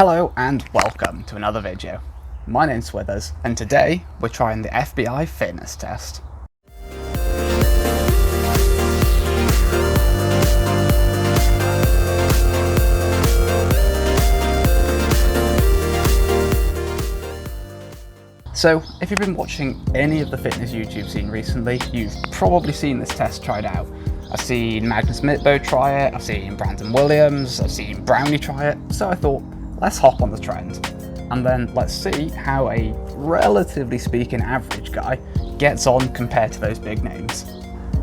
Hello and welcome to another video. My name's Swithers and today we're trying the FBI fitness test. So if you've been watching any of the fitness YouTube scene recently, you've probably seen this test tried out. I've seen Magnus Mitbo try it, I've seen Brandon Williams, I've seen Brownie try it, so I thought, let's hop on the trend. And then let's see how a, relatively speaking, average guy gets on compared to those big names.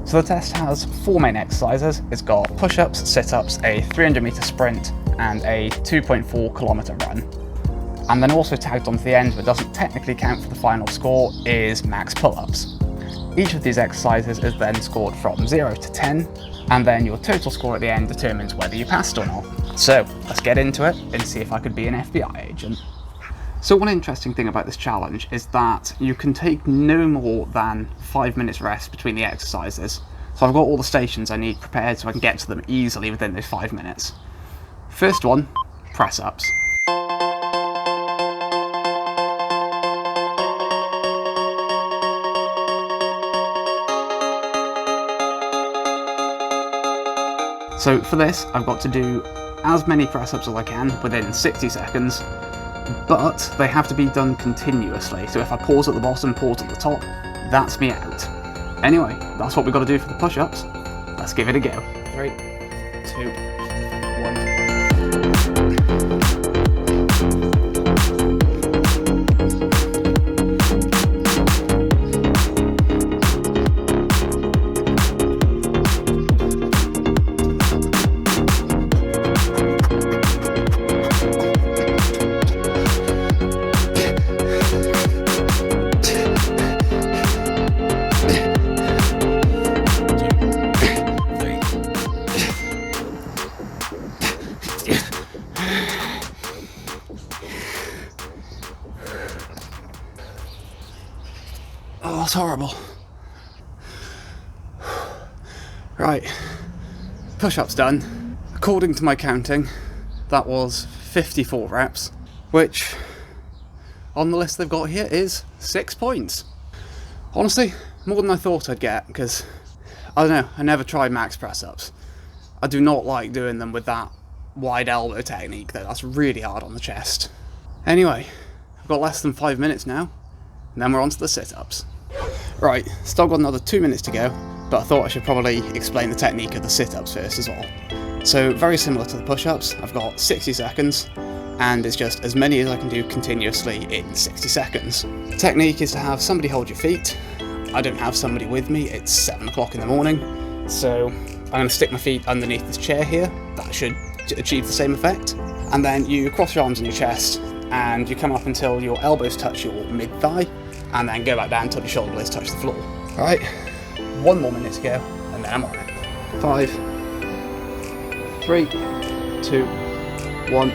So the test has 4 main exercises. It's got push-ups, sit-ups, a 300-meter sprint, and a 2.4 kilometer run. And then also tagged onto the end, but doesn't technically count for the final score, is max pull-ups. Each of these exercises is then scored from 0 to 10, and then your total score at the end determines whether you passed or not. So let's get into it and see if I could be an FBI agent. So one interesting thing about this challenge is that you can take no more than 5 minutes rest between the exercises. So I've got all the stations I need prepared so I can get to them easily within those 5 minutes. First one, press-ups. So for this, I've got to do as many press-ups as I can within 60 seconds, but they have to be done continuously. So if I pause at the bottom, pause at the top, that's me out. Anyway, that's what we've got to do for the push-ups. Let's give it a go. 3, 2, 1. Oh, that's horrible. Right, push-ups done. According to my counting, that was 54 reps, which on the list they've got here is 6 points. Honestly, more than I thought I'd get, because, I don't know, I never tried max press-ups. I do not like doing them with that wide elbow technique though, that's really hard on the chest. Anyway, I've got less than 5 minutes now, and then we're on to the sit-ups. Right, still got another 2 minutes to go, but I thought I should probably explain the technique of the sit-ups first as well. So very similar to the push-ups, I've got 60 seconds, and it's just as many as I can do continuously in 60 seconds. The technique is to have somebody hold your feet. I don't have somebody with me, it's 7 o'clock in the morning, so I'm going to stick my feet underneath this chair here. That should achieve the same effect. And then you cross your arms on your chest, and you come up until your elbows touch your mid-thigh, and then go back down until your shoulder blades touch the floor. Alright, 1 more minute to go, and then I'm on it. 5, 3, 2, 1.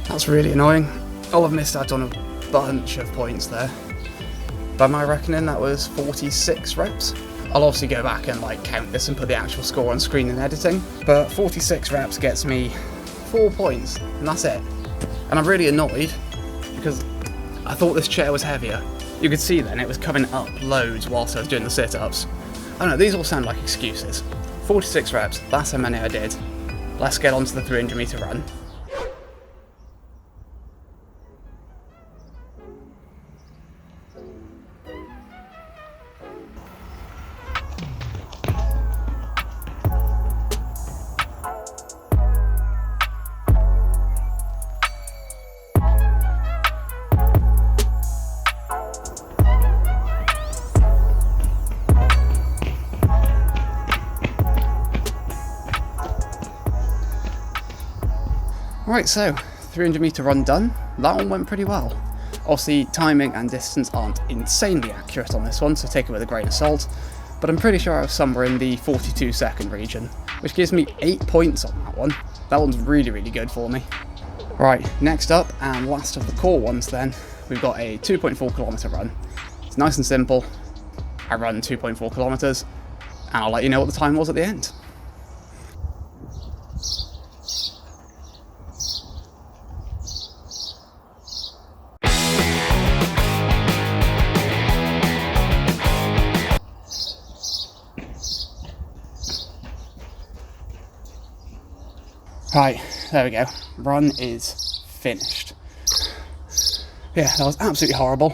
That's really annoying. I'll have missed out on a bunch of points there. By my reckoning, that was 46 reps. I'll obviously go back and count this and put the actual score on screen in editing, but 46 reps gets me 4 points, and that's it. And I'm really annoyed because I thought this chair was heavier. You could see then it was coming up loads whilst I was doing the sit-ups. I don't know, these all sound like excuses. 46 reps, that's how many I did. Let's get on to the 300-meter run. Right, so 300 meter run done. That one went pretty well. Obviously, timing and distance aren't insanely accurate on this one, so take it with a grain of salt, but I'm pretty sure I was somewhere in the 42-second region, which gives me 8 points on that one. That one's really, really good for me. Right, next up, and last of the core ones then, we've got a 2.4 kilometer run. It's nice and simple. I run 2.4 kilometers, and I'll let you know what the time was at the end. Right, there we go. Run is finished. Yeah, that was absolutely horrible,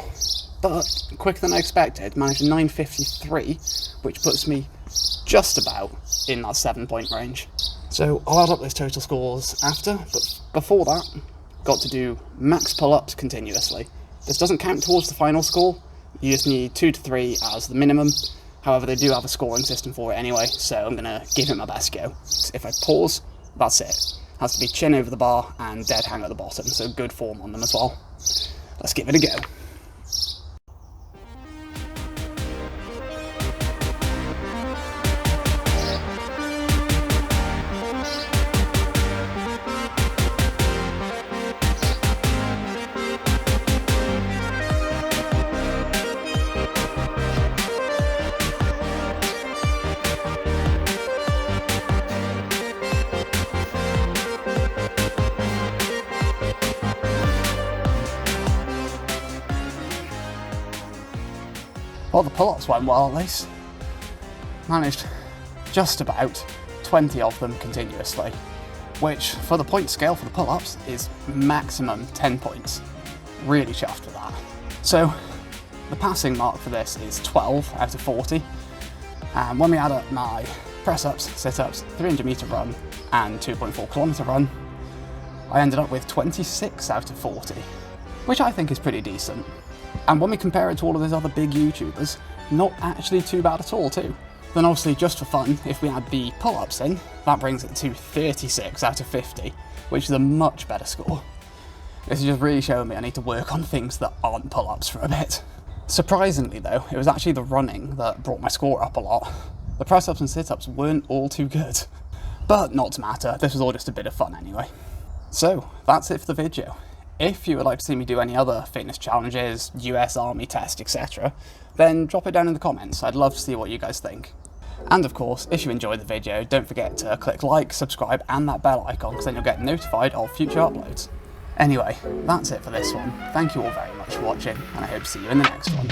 but quicker than I expected. Managed a 9:53, which puts me just about in that 7-point range. So I'll add up those total scores after, but before that, got to do max pull-ups continuously. This doesn't count towards the final score. You just need 2 to 3 as the minimum. However, they do have a scoring system for it anyway, so I'm going to give it my best go. If I pause, that's it. Has to be chin over the bar and dead hang at the bottom, so good form on them as well. Let's give it a go. Well, the pull-ups went well at least. Managed just about 20 of them continuously, which for the point scale for the pull-ups is maximum 10 points. Really chuffed with that. So the passing mark for this is 12 out of 40. And when we add up my press-ups, sit-ups, 300 meter run and 2.4 kilometer run, I ended up with 26 out of 40, which I think is pretty decent. And when we compare it to all of those other big YouTubers, not actually too bad at all too. Then obviously, just for fun, if we add the pull-ups in, that brings it to 36 out of 50, which is a much better score. This is just really showing me I need to work on things that aren't pull-ups for a bit. Surprisingly though, it was actually the running that brought my score up a lot. The press-ups and sit-ups weren't all too good. But not to matter, this was all just a bit of fun anyway. So, that's it for the video. If you would like to see me do any other fitness challenges, US Army test, etc., then drop it down in the comments. I'd love to see what you guys think. And of course, if you enjoyed the video, don't forget to click like, subscribe, and that bell icon, because then you'll get notified of future uploads. Anyway, that's it for this one. Thank you all very much for watching, and I hope to see you in the next one.